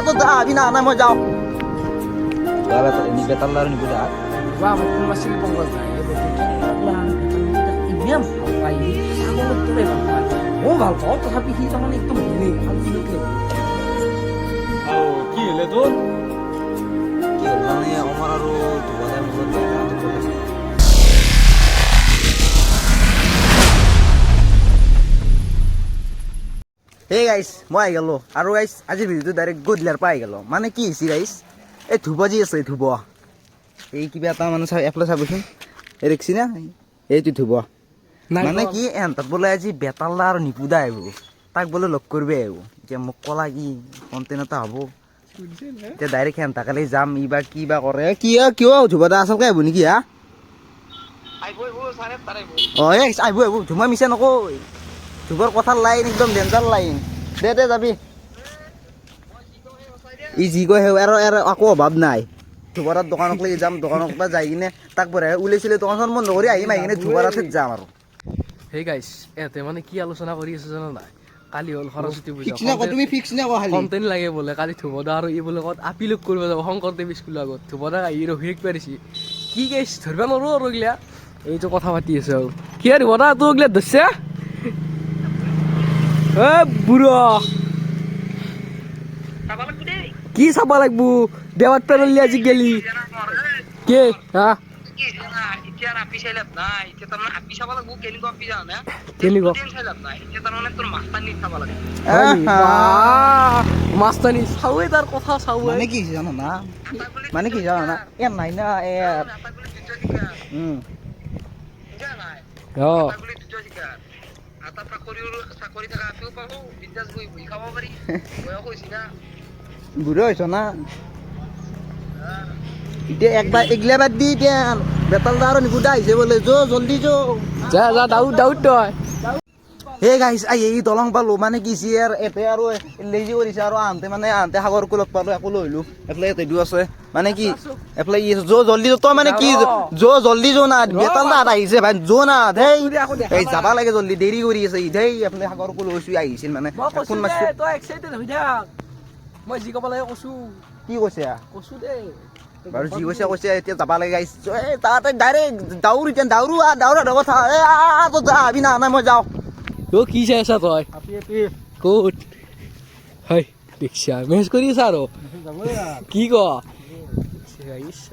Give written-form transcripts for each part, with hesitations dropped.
তো যাবি না না মই যাও বেতাল্লার নিবি যা Wah, mau masih penggal saya, betul pelan imam apa ini? Aku betul ya bang. Oh, bal kau tapi kita mana itu begini, aku itu. কি হলে তোর কি হল মানে আমার আরো দুবারের মতো হে গাইস মই আই গেল আৰু গাইস আজি ভিডিওটো ডাইৰেক্ট গদলাৰ পাই গেল মানে কি হৈছে গাইস এই ধুবা যি আছে ধুব এই কিবা এটা মানে এপ্লাই চাবচোন এই দেখছি না এইটো ধুব মানে কি এন্তাত বোলে আজি বেতাল্লা আৰু নিপুদা আহিব তাক বোলে লগ কৰিবে আহিব এতিয়া মোক কলা কি কণ্টেণ্ট এটা হ'ব এতিয়া ডাইৰেক্ট এন্তাকালি যাম ইবা কিবা কৰে কিয় ধুবা দা আচলকে আহিব নেকি হা আহিব ধুমা মিছা নকয় ধুবৰ কথাৰ লাইন একদম ডেঞ্জাৰ লাইন দে যাবি ই যি কয় আৰু আকৌ অভাৱ নাই ধুবৰাত দোকানক লৈ যাম দোকানৰ পৰা যাই কিনে তাক বৰে ওলাইছিলে দোকানখন বন্ধ কৰি আহিম আহি কিনে ধুবৰাত যাম আৰু Hey guys, এতে মানে কি আলোচনা কৰি আছে জানা নাই কালি হল সৰস্বতী পূজা ফিক্স না তুমি ফিক্স না খালি কন্টেন্ট লাগে বলে কালি ধুবদা আৰু ই বলে কত আপিলক কৰিব যাব শংকৰদেৱ স্কুল আগত ধুবদা আহি ৰহিক পাৰিছি কি গাইছ ধৰবা নৰো আৰু গিলা এইটো কথা পাতি আছে আৰু কি আৰু বদা তো গিলা দছে এ বুঢ়া কি চাবা লাগবো দেৱাত পেৰলি আজি গেলি কে হা এতিয়া আপি চাইলাপ নাই এতিয়া তাৰমানে আপি চাব লাগিব কেনেকুৱা আপি জানা কেনেকুৱা চাইলাপ নাই এতিয়া তাৰমানে তোৰ মাস্তানি চাব লাগে মাস্তানি চাওৱে তাৰ কথা চাওৱে মানে কি জানো না মানে কি জানো না এ নাই না এ অ এটা চাকৰি থকা আপিও পাবো বিন্দাছ বহি বহি খাব পাৰি বয়স হৈছে না বুঢ়া হৈছ না এতিয়া একবাৰ এগলা বাদ দি এতিয়া বেতালদা আৰু নিকুদা আহিছে বোলে জলদি যা দাউদ তই হে গাইছ এই দলং পালো মানে কি এতে আৰু লেজি কৰিছে আৰু আহোঁতে সাগৰ কুলত পালো একো লৈলো এফালে এতে দু আছে মানে কি এফালে জলদি তই মানে কি জলদি না বেতালদা আহিছে ভাই না ধেই এই যাবা লাগে জলদি দেৰি কৰি আছে ধেই এফালে সাগৰ কুল হৈছো আহিছিল মানে ফোন মাৰছো তই এক্সাইটেড হৈ থাক মই যি ক'ব লাগে কৈছো কি কৈছে কৈছো দে বাৰু যি কৈছে এতিয়া যাবা লাগে গাইছ তাতে ডাইৰেক্ট দাউৰো কথা তো যাবি না না মই যাওঁ অ কি চাই আছা তই ক'ত হয় দেখিছা মেছেজ কৰি আছা আৰু কি ক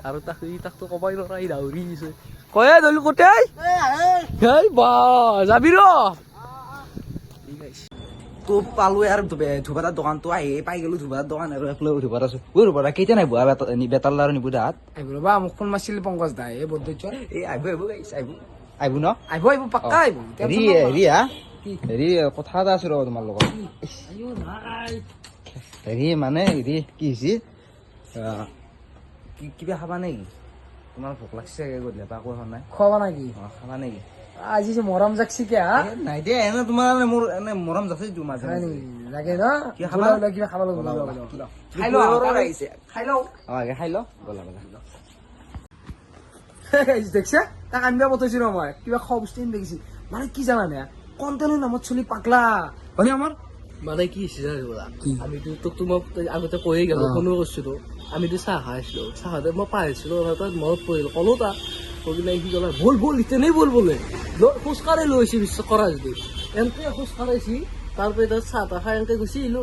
আৰু তাকতো ক'বই নোৱাৰা ই দাউৰি দিছে কয়ে ধৰিলো ক'তে হেই বা যাবি ৰ তো পালো আৰু ধুবাদাৰ দোকানটো আহি পাই গলো ধুবাদাৰ দোকান আৰু একলৈ ধুবাৰ আছো ধুবাদা কেতিয়া নাই বুৱা বেতাল্লা আৰু নিবু দাঁত আহিব ৰ'বা মোক ফোন মাৰিছিল পংকজ দাই এই বদ্ধ এই আহিব গাইছ আহিব ন আহিব পাক্কা আহিব হেৰি কথা এটা আছে ৰ'বা তোমাৰ লগত হেৰি মানে হেৰি কি হৈছে কিবা খাবা নেকি তোমাৰ ভোক লাগছে গধূলি পৰা একো নাই খোৱাবা নেকি খাবা নেকি আজি যে মৰম জাকছি কে নাই দে এনে তোমাৰ মোৰ এনে মৰম যাচ্ছে মাজে লাগে ন কিবা খাব লাগিব খাই লওঁ খাই ল বলা দেখছে তাক আনিবা পঠাইছো মই কিবা খোৱা বস্তু দেখিছি মানে কি জানানে কণ্টেনৰ নামত চলি পাগলা মানে আমাৰ মানে কি আমিতো তোক তোমাক আগতে কৈয়ে গেলো ফোনো কৰিছিলো আমিতো চাহ খাইছিলো চাহতে মই পাইছিলো তাত মনত পৰিল ক'লো তাক কৈ কিনে সি ক'লে বল ইতেনেই বল বোলে খোজকাঢ়ি লৈ আহিছে বিশ্বাস কৰা যদি এনেকে খোজকাঢ়াইছি তাৰপিছত চাহ তাহ খাই এনেকে গুচি আহিলো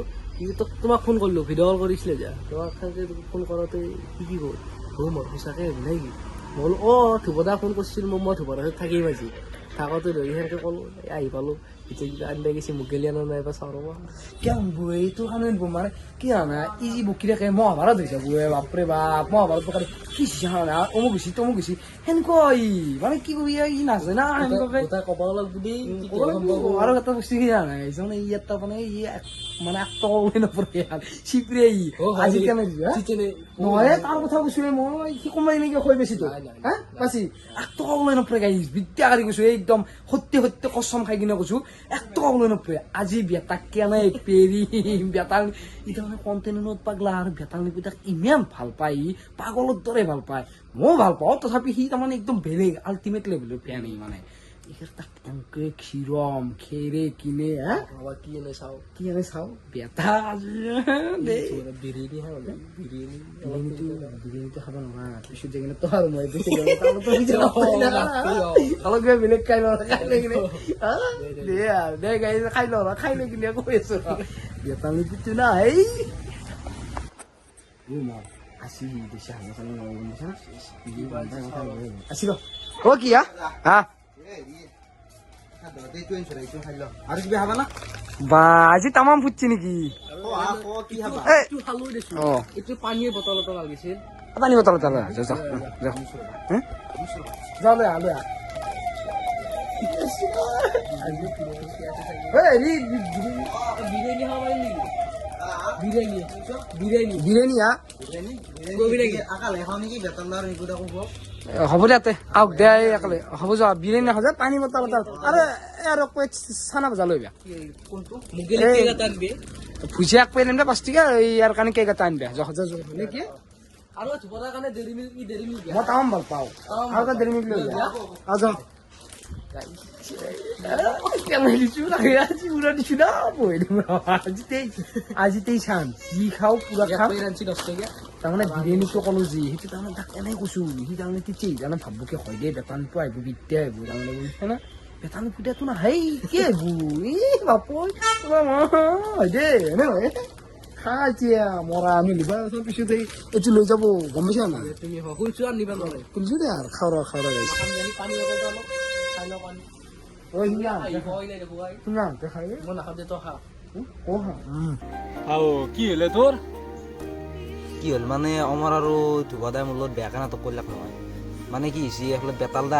তোক তোমাক ফোন কৰিলো ভিডিঅ' কল কৰিছিলে যে তোমাক ফোন কৰোঁতে কি গ'ল মই সঁচাকে নাই কি মই বোলো ধুবদা ফোন কৰিছিল মই ধুবদা থাকিম আজি থাকোঁতে ধৰি সেনেকে ক'লো আহি পালো এতিয়া কিবা আনিব গৈছে মোক গেলি আনো নাই বা চাওঁ ৰ'বা কিয় এইটো কাৰণে মানে কি জানা ই যি বকি থাকে মহাভাৰত হৈছে বুৱে বাপৰে বাপ মহাভাৰত বকাৰে কি জানা অমুক গৈছি তমুক গৈছি সেনেকুৱা মানে কি কবি ই নাজানে না সেনেকুৱাকে ক'ব লাগিব আৰু এটা বস্তু কি জানা মানে ই এটা মানে ই মানে আত্মকলনে নপৰে চিপৰে ই আজি কেনে নহয় তাৰ কথা কৈছো মই সি কোনোবাই এনেকে কৈ বেছি তো হা পাছি আত্মকলনে নপৰে গাইছ বিদ্যাকাৰী কৈছো একদম সত্য কচম খাই কিনে কৈছো একটকাবলৈ নপৰে আজি বেটাক কেনে পেৰিম বেটাল এতিয়া মানে কণ্টেণ্টত পাগলা আৰু বেটাল নিপিতাক ইমান ভাল পায় ই পাগলৰ দৰে ভাল পায় ময়ো ভাল পাওঁ তথাপি সি তাৰমানে একদম বেলেগ আল্টিমেট লেভেলৰ ফেন ই মানে তাক এনেকে ক্ষীৰম খেৰে কিনে হা কি এনে চাওঁ বেটা বিৰিয়ানীটো খাব নোৱাৰা পিছত যে কিনে তোহাৰ মই অলপ কিবা বেলেগ খাই ল খাই লৈ কিনে দে আৰু দে গাই খাই ল খাই লৈ কিনে কৈ আছো বেটা লিপিটো নাই আসি দিছে আসি ৰ কি হা আৰু কিবা খাবা না বা আজি তামাম ফুটছে নেকি এইটো পানীৰ বটল এটা লাগিছিল পানী বটল এটা যা লৈ আহ বিৰিয়ানী খাব পাৰিম নেকি বিৰিয়ানী হা আকালে খাওঁ নেকি বেতন লাৰ নিকুদা ক'ব হ'ব দে ইয়াতে আহক দে একেলগে হ'ব যা বিৰিয়ানী নাখাওঁ যে পানী বটল এটা আৰু চানা বজা লৈ ভুজিয়া এক পেকেট আনিবা 5 টকা ইয়াৰ কাৰণে কেক এটা আনিবা নে কি আৰু ধুবৰাৰ কাৰণে দেৰি মিল্ক মই তামাম ভাল পাওঁ আৰু এটা দেৰি মিল্ক লৈ যা আজিতেই চাম যি খাওঁ পুৰা খাম তাৰমানে বিৰিয়ানীটো ক'লো যি সেইটো তাৰমানে তাক এনেই কৈছো সি তাৰমানে তেতিয়া তাৰমানে ভাববোকে হয় দেই বেতনটো আহিব বিদ্যা আহিব তাৰমানে বুজিছে না বেতন ফুটাটো নাহেই কি আহিব বাপই হয় দেই এনে হয় খা এতিয়া মৰা আমি লিবা পিছত এইটো লৈ যাব গম পাইছা না তুমি শুনছো আৰু নিবা নোৱাৰে শুনিছো দে আৰু খাওঁ গাইছে পানী বটল অলপ খাই লওঁ পানী ঐ মই নাখাওঁ দে তই খা কি হলে তোৰ কি হ'ল মানে অমৰ আৰু ধুবাদাই মোৰ লগত বেয়াকে নাটক কৰিলাক নহয় মানে কি হৈছে এইফালে বেতাল দা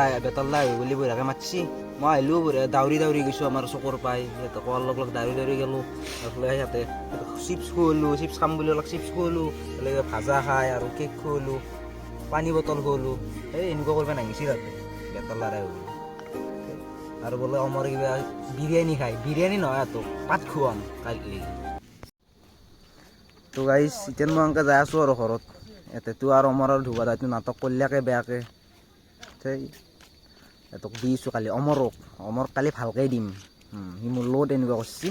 আহিব বুলি বঢ়িয়াকে মাতিছি মই আহিলোঁ দাউৰি গৈছোঁ আমাৰ চকুৰ পাই সিহঁতে কোৱাৰ লগ দাউৰি গ'লোঁ এইফালে সিহঁতে চিপছ খুৱালোঁ চিপছ খাম বুলি অলপ চিপছ খুৱালোঁ বেলেগে ভাজা খাই আৰু কেক খুৱালোঁ পানী বটল খুৱালোঁ এই এনেকুৱা কৰিব নাহিছিল তাতে বেতাল দাৰাই বুলি আৰু বোলে অমৰ কিবা বিৰিয়ানী খায় বিৰিয়ানী নহয় তো পাত খুৱাম কালি তো গাইছ এতিয়া মই এনেকৈ যাই আছোঁ আৰু ঘৰত ইয়াতেতো আৰু অমৰ আৰু ধুবা দাইটো নাটক কৰিলাকে বেয়াকে সেই সিহঁতক দিছোঁ কালি অমৰ কালি ভালকৈ দিম সি মোৰ লগত এনেকুৱা কৰিছে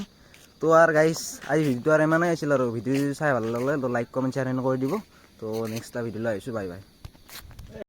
তো আৰু গাইছ আজি ভিডিঅ'টো আৰু ইমানেই আছিল আৰু ভিডিঅ' চাই ভাল লাগিলে তো লাইক কমেণ্ট শ্বেয়াৰ কৰি দিব তো নেক্সট এটা ভিডিঅ'লৈ আহিছোঁ বাই বাই